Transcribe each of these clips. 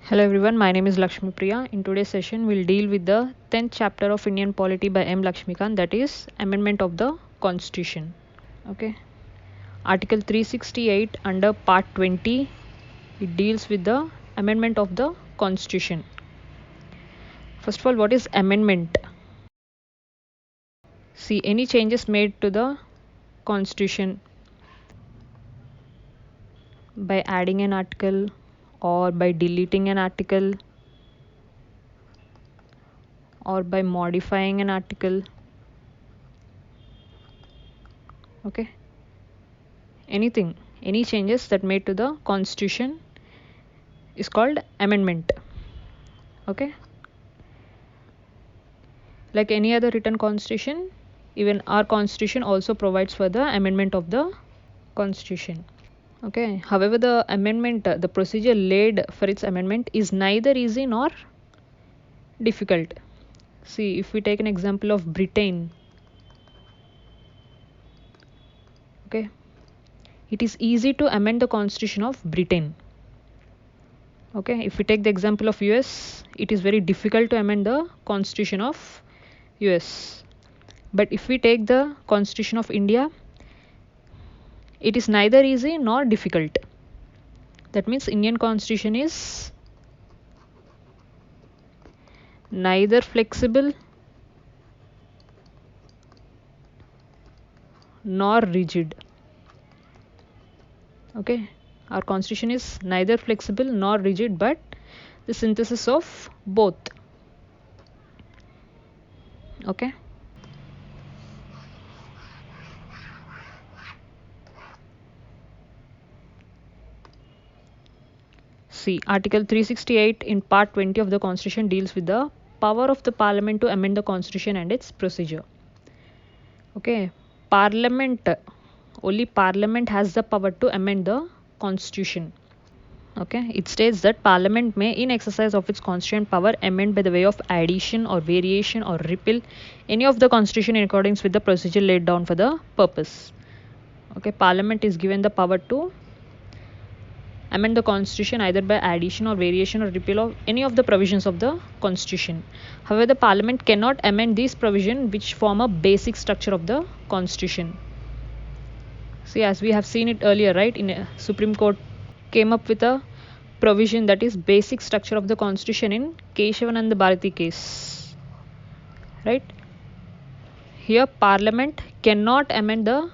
Hello everyone, my name is Laxmipriya. In today's session, we'll deal with the 10th chapter of Indian polity by M. Laxmikanth, that is Amendment of the Constitution. Okay, Article 368 under Part 20, it deals with the amendment of the Constitution. First of all, what is amendment? See, any changes made to the Constitution by adding an article or by deleting an article or by modifying an article. Okay, any changes that made to the Constitution is called amendment. Okay, like any other written constitution, even our constitution also provides for the amendment of the constitution. Okay, however, the amendment, the procedure laid for its amendment is neither easy nor difficult. See, if we take an example of Britain, okay, it is easy to amend the constitution of Britain. Okay, if we take the example of US, it is very difficult to amend the constitution of US. But if we take the constitution of India, it is neither easy nor difficult. That means Indian constitution is neither flexible nor rigid. Okay, our constitution is neither flexible nor rigid, but the synthesis of both. Okay, see, Article 368 in Part 20 of the Constitution deals with the power of the Parliament to amend the Constitution and its procedure. Okay, only Parliament has the power to amend the Constitution. Okay, it states that Parliament may, in exercise of its constitutional power, amend by the way of addition or variation or repeal any of the Constitution in accordance with the procedure laid down for the purpose. Okay, Parliament is given the power to amend the Constitution either by addition or variation or repeal of any of the provisions of the Constitution. However, the Parliament cannot amend these provisions which form a basic structure of the Constitution. See, as we have seen it earlier, right, in a Supreme Court came up with a provision that is basic structure of the Constitution in Keshavananda Bharati case. Right? Here, Parliament cannot amend the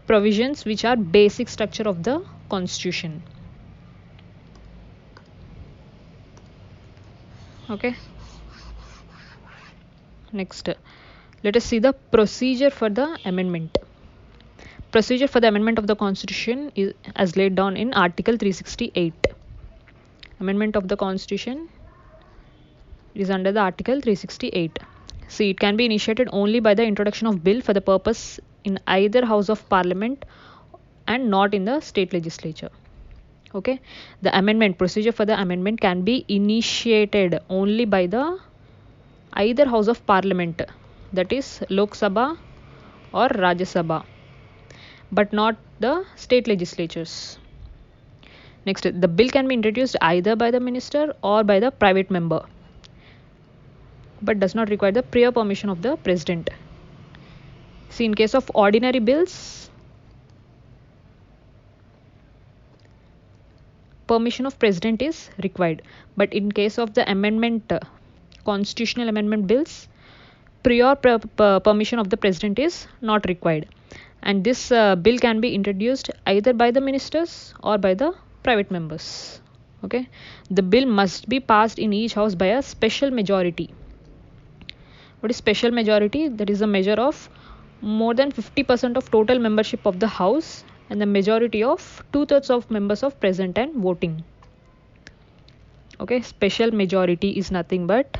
provisions which are basic structure of the Constitution. Okay. Next, let us see the procedure for the amendment. Procedure for the amendment of the Constitution is as laid down in Article 368. Amendment of the Constitution is under the Article 368. See, it can be initiated only by the introduction of bill for the purpose in either House of Parliament and not in the state legislature. Okay, the amendment procedure for the amendment can be initiated only by the either House of Parliament, that is Lok Sabha or Rajya Sabha, but not the state legislatures. Next, the bill can be introduced either by the minister or by the private member, but does not require the prior permission of the president. See, in case of ordinary bills, permission of president is required, but in case of the amendment, constitutional amendment bills, prior permission of the president is not required, and this bill can be introduced either by the ministers or by the private members. Okay, the bill must be passed in each house by a special majority. What is special majority? That is a measure of more than 50% of total membership of the house and the majority of 2/3 of members of present and voting. Okay, special majority is nothing but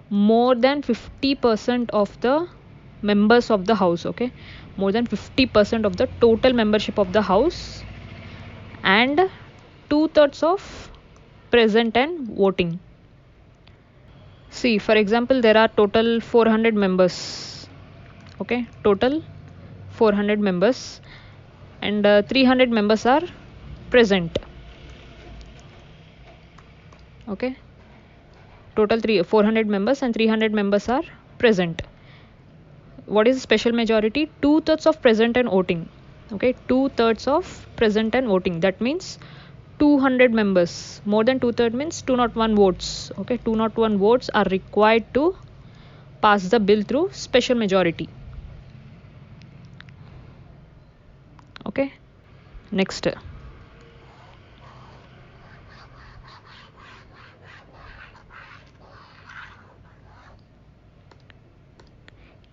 more than 50% of the members of the house. Okay, more than 50% of the total membership of the house and 2/3 of present and voting. See, for example, there are total 400 members Okay, total 400 members, and 300 members are present. Okay, total 400 members and 300 members are present. What is special majority? 2/3 of present and voting. Okay, 2/3 of present and voting, that means 200 members. More than 2/3 means 201 votes. Okay, 201 votes are required to pass the bill through special majority. Okay, next,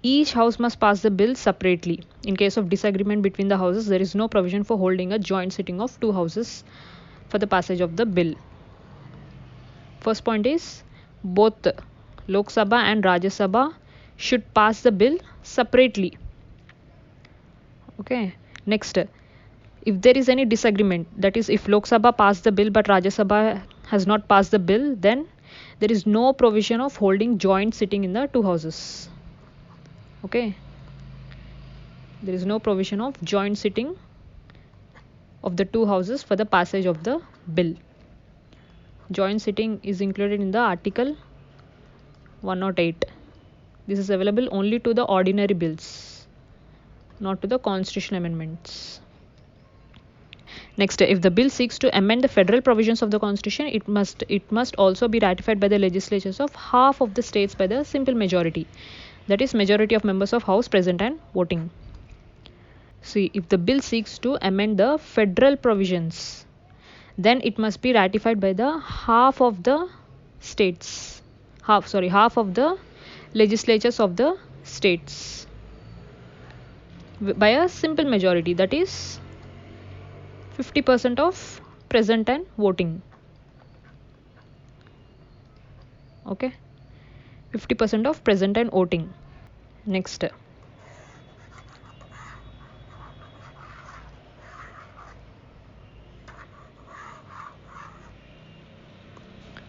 each house must pass the bill separately. In case of disagreement between the houses, there is no provision for holding a joint sitting of two houses for the passage of the bill. First point is, both Lok Sabha and Rajya Sabha should pass the bill separately. Okay, next, if there is any disagreement, that is if Lok Sabha passed the bill but Rajya Sabha has not passed the bill, then there is no provision of holding joint sitting in the two houses. Okay, there is no provision of joint sitting of the two houses for the passage of the bill. Joint sitting is included in the Article 108. This is available only to the ordinary bills, not to the constitutional amendments. Next, if the bill seeks to amend the federal provisions of the constitution, it must also be ratified by the legislatures of half of the states by the simple majority, that is majority of members of house present and voting. See, if the bill seeks to amend the federal provisions, then it must be ratified by the half of the states, half of the legislatures of the states by a simple majority, that is 50% of present and voting. Okay, 50% of present and voting. Next,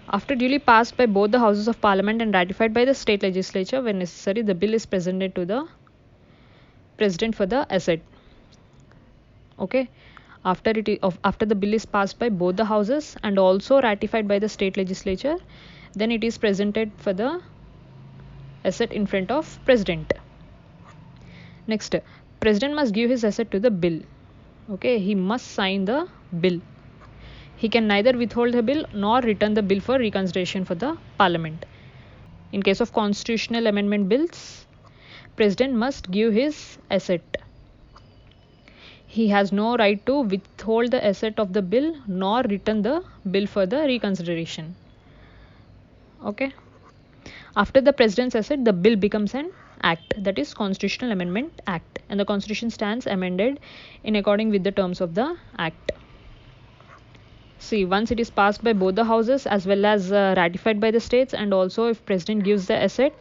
after duly passed by both the houses of parliament and ratified by the state legislature, when necessary, the bill is presented to the president for the assent. Okay, after the bill is passed by both the houses and also ratified by the state legislature, then it is presented for the assent in front of president. Next, president must give his assent to the bill. Okay, he must sign the bill. He can neither withhold the bill nor return the bill for reconsideration for the parliament. In case of constitutional amendment bills, president must give his assent. He has no right to withhold the assent of the bill nor return the bill for the reconsideration. Okay, after the president's assent, the bill becomes an act, that is Constitutional Amendment Act, and the constitution stands amended in according with the terms of the act. See, once it is passed by both the houses as well as ratified by the states, and also if president gives the assent,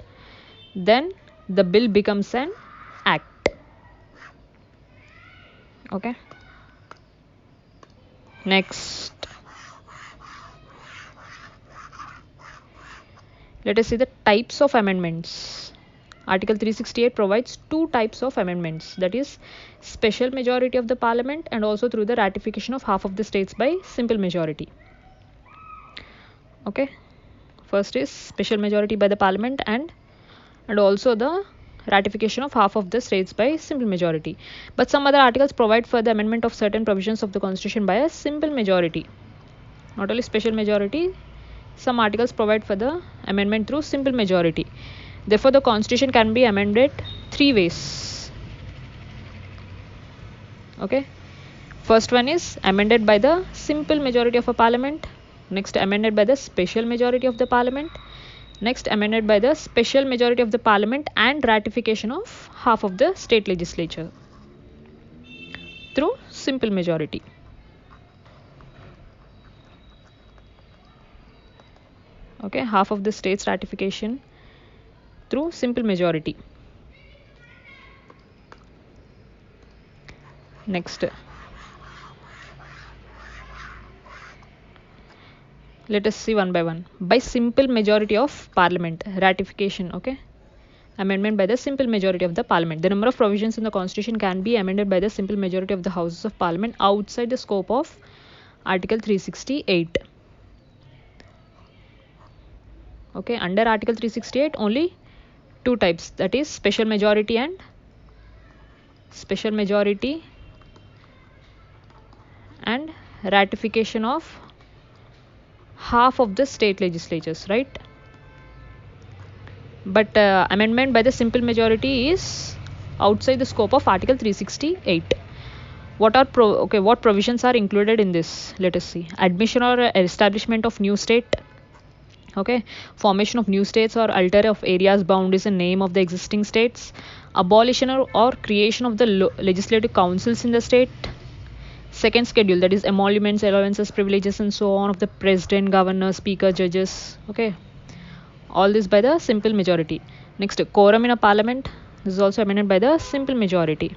then the bill becomes an act. Okay, next, let us see the types of amendments. Article 368 provides two types of amendments, that is special majority of the parliament and also through the ratification of half of the states by simple majority. Okay, first is special majority by the parliament and also the ratification of half of the states by simple majority. But some other articles provide for the amendment of certain provisions of the constitution by a simple majority. Not only special majority, some articles provide for the amendment through simple majority. Therefore, the constitution can be amended three ways. Okay, first one is amended by the simple majority of a parliament. Next, amended by the special majority of the parliament. Next, amended by the special majority of the parliament and ratification of half of the state legislature through simple majority. Okay, half of the states ratification through simple majority. Next, let us see one by one. By simple majority of parliament, ratification. Okay, amendment by the simple majority of the parliament. The number of provisions in the constitution can be amended by the simple majority of the houses of parliament outside the scope of article 368. Okay, under article 368 only two types, that is special majority and ratification of half of the state legislatures, right? But amendment by the simple majority is outside the scope of article 368. What provisions are included in this? Let us see. Admission or establishment of new state. Okay, formation of new states or alter of areas, boundaries and name of the existing states. Abolition or creation of the legislative councils in the state. Second schedule, that is emoluments, allowances, privileges and so on of the president, governor, speaker, judges. Okay, all this by the simple majority. Next, quorum in a parliament. This is also amended by the simple majority.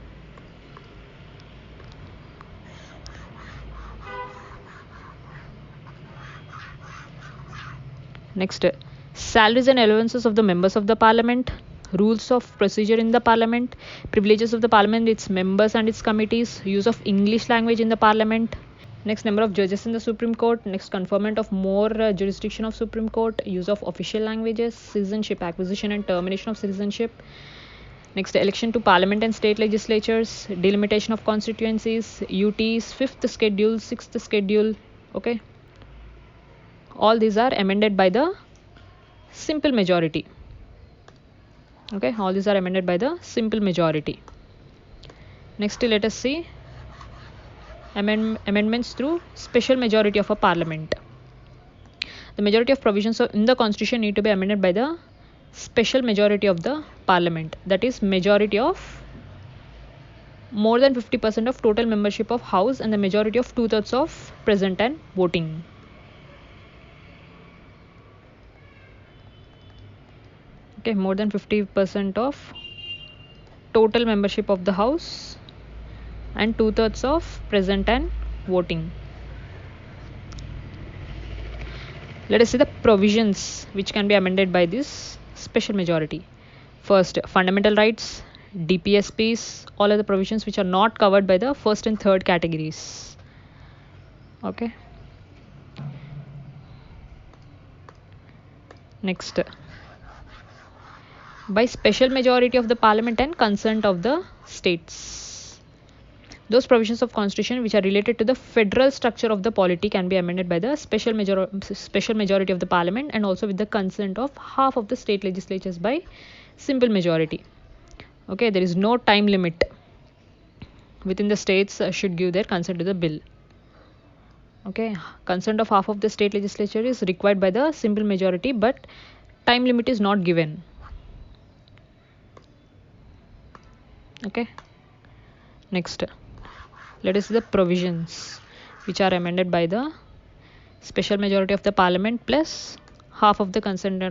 Next, salaries and allowances of the members of the parliament. Rules of procedure in the parliament. Privileges of the parliament, its members and its committees. Use of English language in the parliament. Next, number of judges in the Supreme Court. Next, conferment of more jurisdiction of Supreme Court. Use of official languages. Citizenship, acquisition and termination of citizenship. Next, election to parliament and state legislatures. Delimitation of constituencies. UTs, 5th schedule, 6th schedule. Okay, all these are amended by the simple majority. Okay, all these are amended by the simple majority. Next, let us see amendments through special majority of a parliament. The majority of provisions in the constitution need to be amended by the special majority of the parliament, that is majority of more than 50% of total membership of house and the majority of 2/3 of present and voting. Okay, more than 50% of total membership of the house and 2/3 of present and voting. Let us see the provisions which can be amended by this special majority. First, fundamental rights, DPSPs, all other provisions which are not covered by the first and third categories. Okay. Next, by special majority of the parliament and consent of the states. Those provisions of constitution which are related to the federal structure of the polity can be amended by the special majority of the parliament and also with the consent of half of the state legislatures by simple majority. Okay, there is no time limit within the states should give their consent to the bill. Okay, consent of half of the state legislature is required by the simple majority, but time limit is not given. Okay, next, let us see the provisions which are amended by the special majority of the parliament plus half of the consent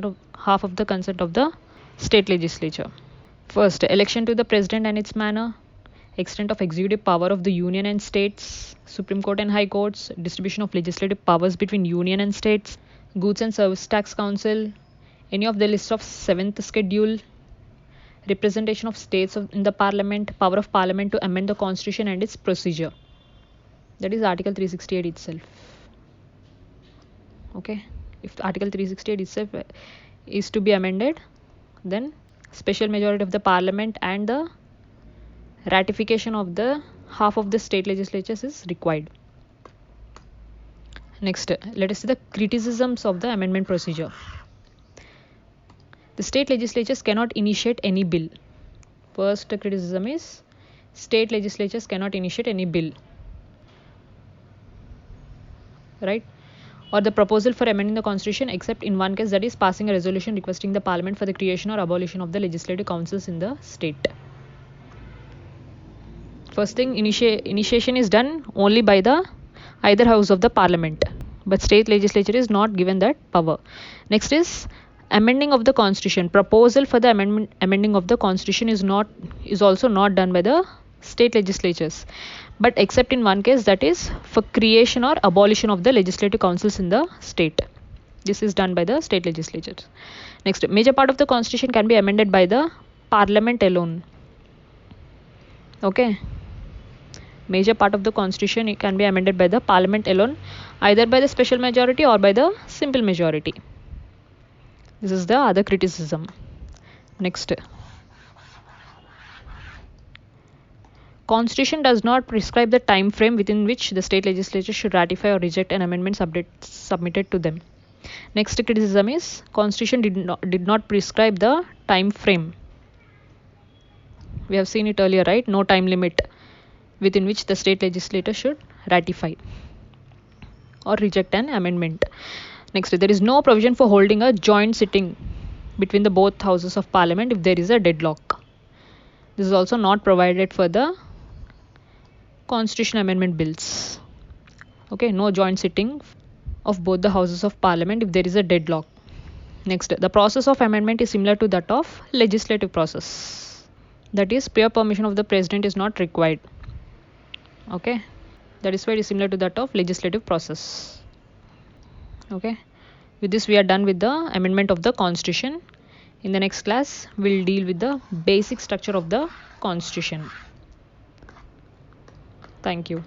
of the state legislature. First, election to the president and its manner, extent of executive power of the union and states, Supreme Court and High Courts, distribution of legislative powers between union and states, goods and service tax council, any of the list of 7th schedule, representation of states in the parliament, power of parliament to amend the constitution and its procedure. That is article 368 itself. Okay, if article 368 itself is to be amended, then special majority of the parliament and the ratification of the half of the state legislatures is required. Next, let us see the criticisms of the amendment procedure. The state legislatures cannot initiate any bill. First criticism is state legislatures cannot initiate any bill, right? Or the proposal for amending the constitution except in one case, that is passing a resolution requesting the parliament for the creation or abolition of the legislative councils in the state. First thing, initiation is done only by the either house of the parliament, but state legislature is not given that power. Next is amending of the constitution. Proposal for the amending of the constitution is also not done by the state legislatures, but except in one case, that is for creation or abolition of the legislative councils in the state. This is done by the state legislatures. Next, major part of the constitution can be amended by the parliament alone. Okay, major part of the constitution can be amended by the parliament alone, either by the special majority or by the simple majority. This is the other criticism. Next, constitution does not prescribe the time frame within which the state legislature should ratify or reject an amendment submitted to them. Next criticism is constitution did not prescribe the time frame. We have seen it earlier, right? No time limit within which the state legislature should ratify or reject an amendment. Next, there is no provision for holding a joint sitting between the both houses of parliament if there is a deadlock. This is also not provided for the constitution amendment bills. Okay, no joint sitting of both the houses of parliament if there is a deadlock. Next, the process of amendment is similar to that of legislative process. That is, prior permission of the president is not required. Okay, that is why it is similar to that of legislative process. Okay, with this we are done with the amendment of the constitution. In the next class, we'll deal with the basic structure of the constitution. Thank you.